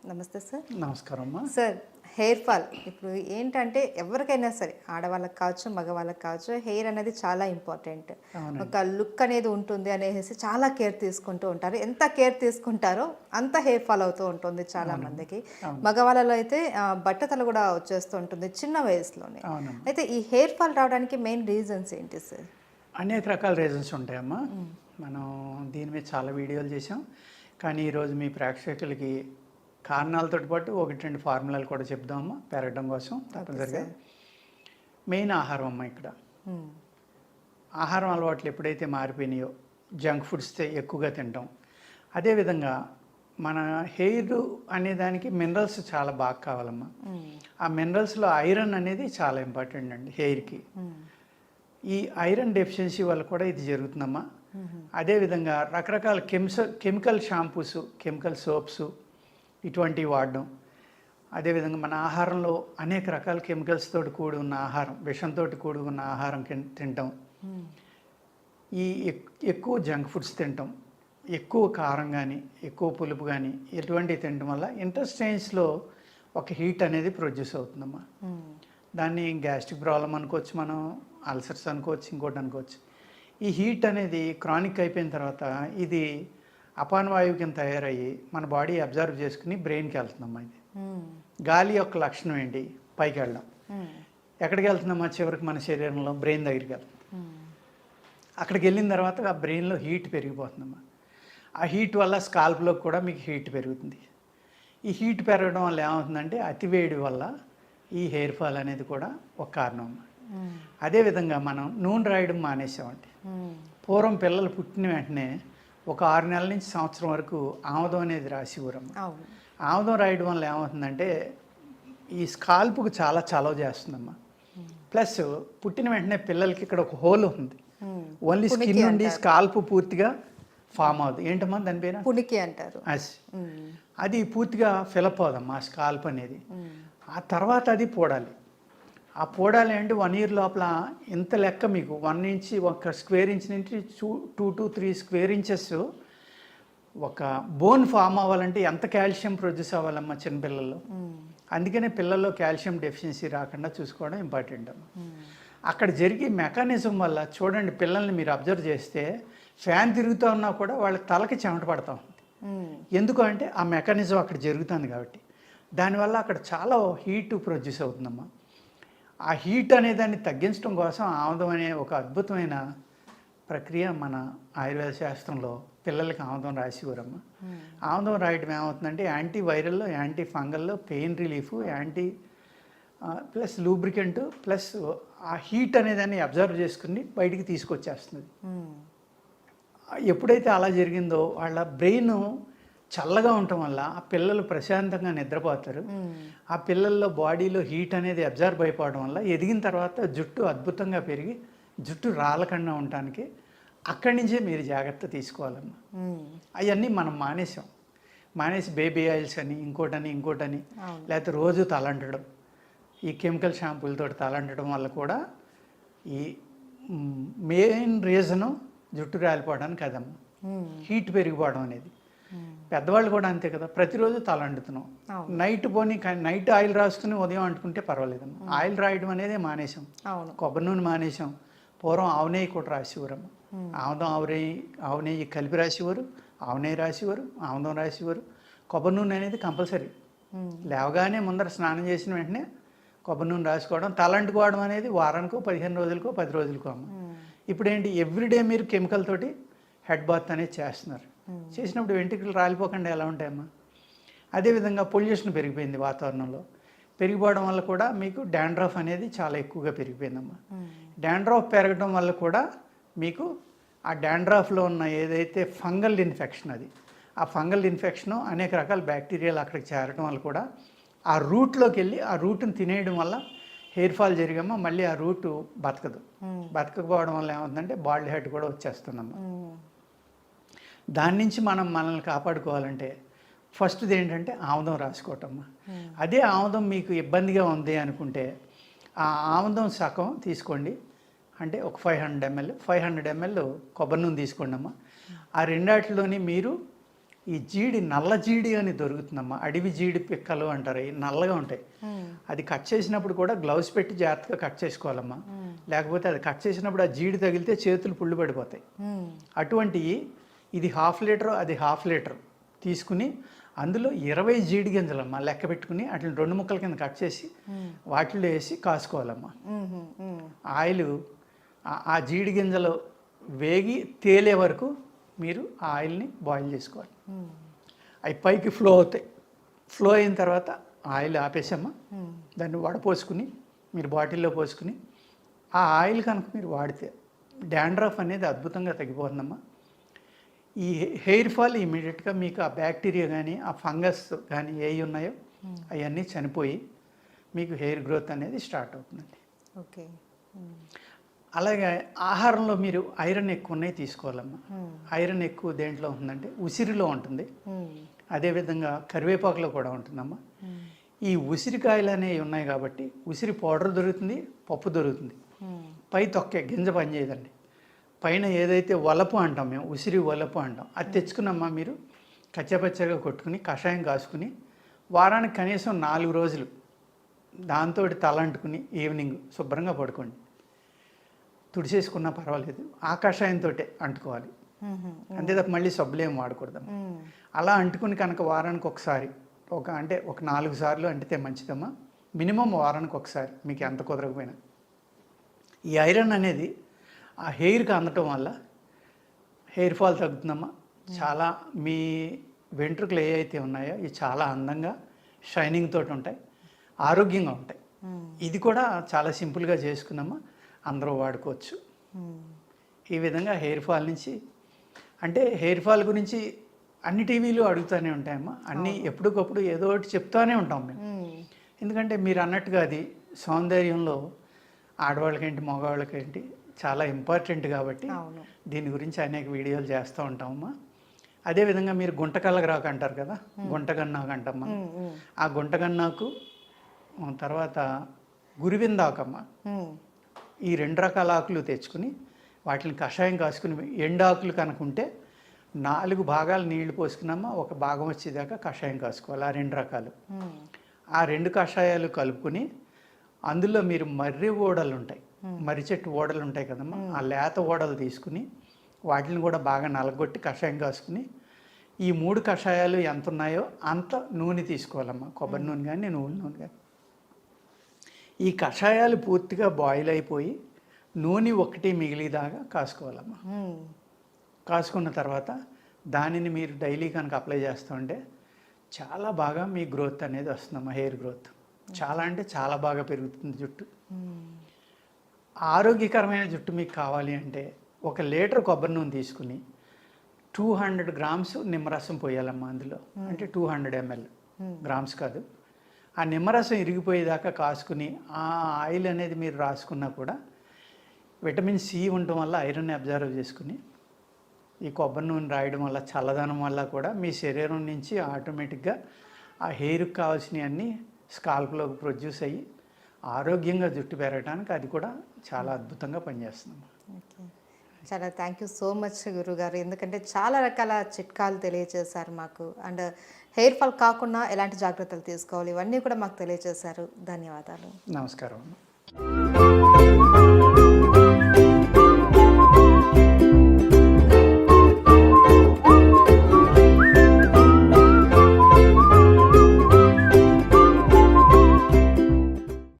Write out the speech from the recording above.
నమస్తే సార్. నమస్కారం అమ్మా. సార్, హెయిర్ ఫాల్ ఇప్పుడు ఏంటంటే ఎవరికైనా సరే ఆడవాళ్ళకి కావచ్చు, మగవాళ్ళకి కావచ్చు, హెయిర్ అనేది చాలా ఇంపార్టెంట్. అవునండి. ఒక లుక్ అనేది ఉంటుంది అనేసి చాలా కేర్ తీసుకుంటూ ఉంటారు. ఎంత కేర్ తీసుకుంటారో అంత హెయిర్ ఫాల్ అవుతూ ఉంటుంది చాలా అవునమ్మా. మందికి. అవును. మగవాళ్ళలో అయితే బట్టతల కూడా వచ్చేస్తూ ఉంటుంది చిన్న వయసులోనే. అవునమ్మా. అయితే ఈ హెయిర్ ఫాల్ రావడానికి మెయిన్ రీజన్స్ ఏంటి సార్? అనేక రకాల రీజన్స్ ఉంటాయమ్మా. మనం దీని మీద చాలా వీడియోలు చేసాం. కానీ ఈరోజు మీ ప్రేక్షకులకి కారణాలతో పాటు ఒకటి రెండు ఫార్ములాలు కూడా చెప్దామమ్మా పెరగడం కోసం తప్పనిసరిగా. మెయిన్ ఆహారం అమ్మా. ఇక్కడ ఆహారం అలవాట్లు ఎప్పుడైతే మారిపోయినాయో జంక్ ఫుడ్స్ ఎక్కువగా తింటాం. అదేవిధంగా మన హెయిర్ అనేదానికి మినరల్స్ చాలా బాగా కావాలమ్మా. ఆ మినరల్స్లో ఐరన్ అనేది చాలా ఇంపార్టెంట్ అండి హెయిర్కి. ఈ ఐరన్ డెఫిషియన్సీ వల్ల కూడా ఇది జరుగుతుందమ్మా. అదేవిధంగా రకరకాల కెమికల్ షాంపూస్, కెమికల్ సోప్స్ ఇటువంటివి వాడడం. అదేవిధంగా మన ఆహారంలో అనేక రకాల కెమికల్స్ తోటి కూడి ఉన్న ఆహారం, విషంతో కూడి ఉన్న ఆహారం తింటాం. ఈ ఎక్కువ జంక్ ఫుడ్స్ తింటాం, ఎక్కువ కారం కానీ ఎక్కువ పులుపు కానీ ఇటువంటివి తినడం వల్ల ఇంటెస్టైన్స్లో ఒక హీట్ అనేది ప్రొడ్యూస్ అవుతుందమ్మా. దాన్ని గ్యాస్ట్రిక్ ప్రాబ్లం అనుకోవచ్చు, మనం అల్సర్స్ అనుకోవచ్చు, ఇంకోటి అనుకోవచ్చు. ఈ హీట్ అనేది క్రానిక్ అయిపోయిన తర్వాత ఇది అపానవాయువు కింద తయారయ్యి మన బాడీ అబ్జర్వ్ చేసుకుని బ్రెయిన్కి వెళ్తుందమ్మా. ఇది గాలి యొక్క లక్షణం ఏంటి? పైకి వెళ్ళడం. ఎక్కడికి వెళ్తుందమ్మా? చివరికి మన శరీరంలో బ్రెయిన్ దగ్గరికి వెళ్తుంది. అక్కడికి వెళ్ళిన తర్వాత ఆ బ్రెయిన్లో హీట్ పెరిగిపోతుందమ్మా. ఆ హీట్ వల్ల స్కాల్ప్లో కూడా మీకు హీట్ పెరుగుతుంది. ఈ హీట్ పెరగడం వల్ల ఏమవుతుందంటే అతివేడి వల్ల ఈ హెయిర్ ఫాల్ అనేది కూడా ఒక కారణం అమ్మా. అదేవిధంగా మనం నూనె రాయడం మానేసామండి. పూర్వం పిల్లలు పుట్టిన వెంటనే ఒక 6 నెలల నుంచి సంవత్సరం వరకు ఆముదం అనేది రాసేవారమ్మ. ఆముదం రాయడం వల్ల ఏమవుతుందంటే ఈ స్కాల్ప్కు చాలా చలవ చేస్తుందమ్మా. ప్లస్ పుట్టిన వెంటనే పిల్లలకి ఇక్కడ ఒక హోల్ ఉంది. ఓన్లీ స్కిన్ నుండి స్కాల్ప్ పూర్తిగా ఫామ్ అవుతుంది. ఏంటమ్మా దాని పేరు? పునికి అంటారు. అది పూర్తిగా ఫిలప్ అవుదమ్మా స్కాల్ప్ అనేది. ఆ తర్వాత అది పోడాలి. ఆ పోడాలి అంటే 1 ఇయర్ లోపల ఇంత లెక్క మీకు 1 ఇంచ్, ఒక స్క్వేర్ ఇంచ్ నుంచి 2 to 3 స్క్వేర్ ఇంచెస్ ఒక బోన్ ఫామ్ అవ్వాలంటే ఎంత కాల్షియం ప్రొడ్యూస్ అవ్వాలమ్మా చిన్నపిల్లల్లో. అందుకనే పిల్లల్లో కాల్షియం డెఫిషియన్సీ రాకుండా చూసుకోవడం ఇంపార్టెంట్ అమ్మా. అక్కడ జరిగే మెకానిజం వల్ల చూడండి, పిల్లల్ని మీరు అబ్జర్వ్ చేస్తే ఫ్యాన్ తిరుగుతూ ఉన్నా కూడా వాళ్ళ తలకి చెమట పడతా ఉంది. ఎందుకు అంటే ఆ మెకానిజం అక్కడ జరుగుతుంది కాబట్టి. దానివల్ల అక్కడ చాలా హీట్ ప్రొడ్యూస్ అవుతుందమ్మా. ఆ హీట్ అనేదాన్ని తగ్గించడం కోసం ఆముదం అనే ఒక అద్భుతమైన ప్రక్రియ మన ఆయుర్వేద శాస్త్రంలో పిల్లలకి ఆముదం రాసేవారమ్మ. ఆముదం రాయటం ఏమవుతుందంటే యాంటీ వైరల్లో, యాంటీ ఫంగల్లో, pain relief, anti plus lubricant, plus ఆ హీట్ అనేదాన్ని అబ్జర్వ్ చేసుకుని బయటికి తీసుకొచ్చేస్తుంది. ఎప్పుడైతే అలా జరిగిందో వాళ్ళ బ్రెయిన్ చల్లగా ఉండటం వల్ల ఆ పిల్లలు ప్రశాంతంగా నిద్రపోతారు. ఆ పిల్లల్లో బాడీలో హీట్ అనేది అబ్జర్వ్ అయిపోవడం వల్ల ఎదిగిన తర్వాత జుట్టు అద్భుతంగా పెరిగి జుట్టు రాలకుండా ఉండటానికి అక్కడి నుంచే మీరు జాగ్రత్త తీసుకోవాలమ్మా. అవన్నీ మనం మానేసి బేబీ ఆయిల్స్ అని ఇంకోటని లేకపోతే రోజు తలంటడం, ఈ కెమికల్ షాంపూలతో తలంటడం వల్ల కూడా ఈ మెయిన్ రీజను జుట్టు రాలిపోవడానికి కదమ్మా, హీట్ పెరిగిపోవడం అనేది. పెద్దవాళ్ళు కూడా అంతే కదా, ప్రతిరోజు తల అంటుతున్నాం. నైట్ ఆయిల్ రాసుకుని ఉదయం అంటుకుంటే పర్వాలేదమ్మా. ఆయిల్ రాయడం అనేది మానేసాం. కొబ్బరి నూనె మానేసాం. పూర్వం ఆవు నెయ్యి కూడా రాసేవారమ్మ. ఆముదం ఆవు నెయ్యి కలిపి రాసేవారు, ఆవు నెయ్యి రాసేవారు, ఆముదం రాసేవారు. కొబ్బరి నూనె అనేది కంపల్సరీ. లేవగానే ముందర స్నానం చేసిన వెంటనే కొబ్బరి నూనె రాసుకోవడం, తలంటుకోవడం అనేది వారానికో 15 రోజులకో 10 రోజులకో అమ్మ. ఇప్పుడు ఏంటి, ఎవ్రీడే మీరు కెమికల్ తోటి హెడ్ బాత్ అనేది చేస్తున్నారు. చేసినప్పుడు వెంట్రుకలు రాలిపోకుండా ఎలా ఉంటాయమ్మా. అదేవిధంగా పొల్యూషన్ పెరిగిపోయింది, వాతావరణంలో పెరిగిపోవడం వల్ల కూడా మీకు డాండ్రఫ్ అనేది చాలా ఎక్కువగా పెరిగిపోయిందమ్మా. డాండ్రఫ్ పెరగడం వల్ల కూడా మీకు ఆ డాండ్రఫ్లో ఉన్న ఏదైతే ఫంగల్ ఇన్ఫెక్షన్, అది ఆ ఫంగల్ ఇన్ఫెక్షను అనేక రకాల బ్యాక్టీరియాలు అక్కడికి చేరడం వల్ల కూడా ఆ రూట్లోకి వెళ్ళి ఆ రూట్ని తినేయడం వల్ల హెయిర్ ఫాల్ జరిగామా. మళ్ళీ ఆ రూటు బతకపోవడం వల్ల ఏమవుతుందంటే బాల్డ్ హెడ్ కూడా వచ్చేస్తుందమ్మా. దాని నుంచి మనల్ని కాపాడుకోవాలంటే ఫస్ట్ది ఏంటంటే ఆముదం రాసుకోవటమ్మా. అదే ఆముదం మీకు ఇబ్బందిగా ఉంది అనుకుంటే ఆ ఆముదం సగం తీసుకోండి. అంటే ఒక 500 ml కొబ్బరి నూనె తీసుకోండి అమ్మా. ఆ రెండాటిలోని మీరు ఈ జీడి నల్ల జీడి అని దొరుకుతుందమ్మా. అడవి జీడి పిక్కలు అంటారు, ఈ నల్లగా ఉంటాయి. అది కట్ చేసినప్పుడు కూడా గ్లౌస్ పెట్టి జాగ్రత్తగా కట్ చేసుకోవాలమ్మా. లేకపోతే అది కట్ చేసినప్పుడు ఆ జీడి తగిలితే చేతులు పుళ్ళు పడిపోతాయి. అటువంటి ఇది 1/2 లీటర్, అది 1/2 లీటర్ తీసుకుని అందులో 20 జీడి గింజలమ్మా లెక్క పెట్టుకుని వాటిని 2 ముక్కల కింద కట్ చేసి వాటిలో వేసి కాసుకోవాలమ్మా. ఆయిల్ ఆ జీడి గింజలు వేగి తేలే వరకు మీరు ఆ ఆయిల్ని బాయిల్ చేసుకోవాలి. అవి పైకి ఫ్లో అవుతాయి. ఫ్లో అయిన తర్వాత ఆయిల్ ఆపేసమ్మా. దాన్ని వడపోసుకుని మీరు బాటిల్లో పోసుకుని ఆ ఆయిల్ కనుక మీరు వాడితే డాండ్రఫ్ అనేది అద్భుతంగా తగ్గిపోతుందమ్మా. ఈ హెయిర్ ఫాల్ ఇమీడియట్గా మీకు ఆ బ్యాక్టీరియా కానీ ఆ ఫంగస్ కానీ ఏవి ఉన్నాయో అవన్నీ చనిపోయి మీకు హెయిర్ గ్రోత్ అనేది స్టార్ట్ అవుతుందండి. ఓకే. అలాగే ఆహారంలో మీరు ఐరన్ ఎక్కువ ఉన్నాయి తీసుకోవాలమ్మా. ఐరన్ ఎక్కువ దేంట్లో ఉంటుందంటే ఉసిరిలో ఉంటుంది, అదేవిధంగా కరివేపాకులో కూడా ఉంటుందమ్మా. ఈ ఉసిరికాయలు అనేవి ఉన్నాయి కాబట్టి ఉసిరి పౌడర్ దొరుకుతుంది, పప్పు దొరుకుతుంది. పై తొక్కే గింజ పనిచేయదండి. పైన ఏదైతే వలపు అంటాం మేము, ఉసిరి వలపు అంటాం, అది తెచ్చుకున్నమ్మా మీరు కచ్చపచ్చగా కొట్టుకుని కషాయం కాసుకుని వారానికి కనీసం 4 రోజులు దాంతో తలంటుకుని ఈవినింగ్ శుభ్రంగా పడుకోండి. తుడిసేసుకున్నా పర్వాలేదు, ఆ కషాయంతో అంటుకోవాలి. అంతే తప్ప మళ్ళీ సబ్బులేం వాడకూడదమ్మా. అలా అంటుకుని కనుక వారానికి ఒకసారి ఒక 4 సార్లు అంటితే మంచిదమ్మా. మినిమం వారానికి ఒకసారి మీకు ఎంత కుదరకపోయినా. ఈ ఐరన్ అనేది ఆ హెయిర్కి అందటం వల్ల హెయిర్ ఫాల్ తగ్గుతుందమ్మా. చాలా మీ వెంట్రుకలు ఏ అయితే ఉన్నాయో ఇవి చాలా అందంగా షైనింగ్ తోటి ఉంటాయి, ఆరోగ్యంగా ఉంటాయి. ఇది కూడా చాలా సింపుల్గా చేసుకున్నామా, అందరూ వాడుకోవచ్చు. ఈ విధంగా హెయిర్ ఫాల్ నుంచి, అంటే హెయిర్ ఫాల్ గురించి అన్ని టీవీలు అడుగుతూనే ఉంటాయమ్మా. అన్నీ ఎప్పటికప్పుడు ఏదో ఒకటి చెప్తూనే ఉంటాం మేము. ఎందుకంటే మీరు అన్నట్టుగా అది సౌందర్యంలో ఆడవాళ్ళకేంటి మగవాళ్ళకేంటి చాలా ఇంపార్టెంట్ కాబట్టి దీని గురించి అనేక వీడియోలు చేస్తూ ఉంటామమ్మా. అదేవిధంగా మీరు గుంటకల్లగరాకు అంటారు కదా, గుంటగన్నాకు అంటమ్మా. ఆ గుంటగన్నాకు తర్వాత గురివిందాకమ్మ, ఈ 2 రకాల ఆకులు తెచ్చుకుని వాటిని కషాయం కాసుకుని ఎండాకులు కనుకుంటే 4 భాగాలు నీళ్లు పోసుకున్నామా, ఒక భాగం వచ్చేదాకా కషాయం కాసుకోవాలి. ఆ 2 రకాలు, ఆ 2 కషాయాలు కలుపుకుని అందులో మీరు మర్రి ఓడలు ఉంటాయి, మర్రి చెట్టు ఓడలు ఉంటాయి కదమ్మా, ఆ లేత ఓడలు తీసుకుని వాటిని కూడా బాగా నలగొట్టి కషాయం కాసుకుని ఈ 3 కషాయాలు ఎంత ఉన్నాయో అంత నూనె తీసుకోవాలమ్మా. కొబ్బరి నూనె కానీ నువ్వుల నూనె కానీ. ఈ కషాయాలు పూర్తిగా బాయిల్ అయిపోయి నూనె ఒకటి మిగిలిదాకా కాసుకోవాలమ్మా. కాసుకున్న తర్వాత దానిని మీరు డైలీ కనుక అప్లై చేస్తూ ఉంటే చాలా బాగా మీ గ్రోత్ అనేది వస్తుందమ్మా. హెయిర్ గ్రోత్ చాలా అంటే చాలా బాగా పెరుగుతుంది జుట్టు. ఆరోగ్యకరమైన జుట్టు మీకు కావాలి అంటే 1 లీటర్ కొబ్బరి నూనె తీసుకుని 200 గ్రామ్స్ నిమ్మరసం పోయాలమ్మా అందులో. అంటే 200 ml, గ్రామ్స్ కాదు. ఆ నిమ్మరసం ఇరిగిపోయేదాకా కాసుకుని ఆ ఆయిల్ అనేది మీరు రాసుకున్నా కూడా విటమిన్ సి ఉండటం వల్ల ఐరన్ అబ్జర్వ్ చేసుకుని ఈ కొబ్బరి నూనె రాయడం వల్ల చల్లదనం వల్ల కూడా మీ శరీరం నుంచి ఆటోమేటిక్గా ఆ హెయిర్కి కావాల్సినవి అన్నీ స్కాల్ప్లోకి ప్రొడ్యూస్ అయ్యి ఆరోగ్యంగా జుట్టు పెరగడానికి అది కూడా చాలా అద్భుతంగా పనిచేస్తుంది. ఓకే, చాలా థ్యాంక్ యూ సో మచ్ గురుగారు. ఎందుకంటే చాలా రకాల చిట్కాలు తెలియజేశారు మాకు. అండ్ హెయిర్ ఫాల్ కాకుండా ఎలాంటి జాగ్రత్తలు తీసుకోవాలి ఇవన్నీ కూడా మాకు తెలియజేశారు. ధన్యవాదాలు. నమస్కారం.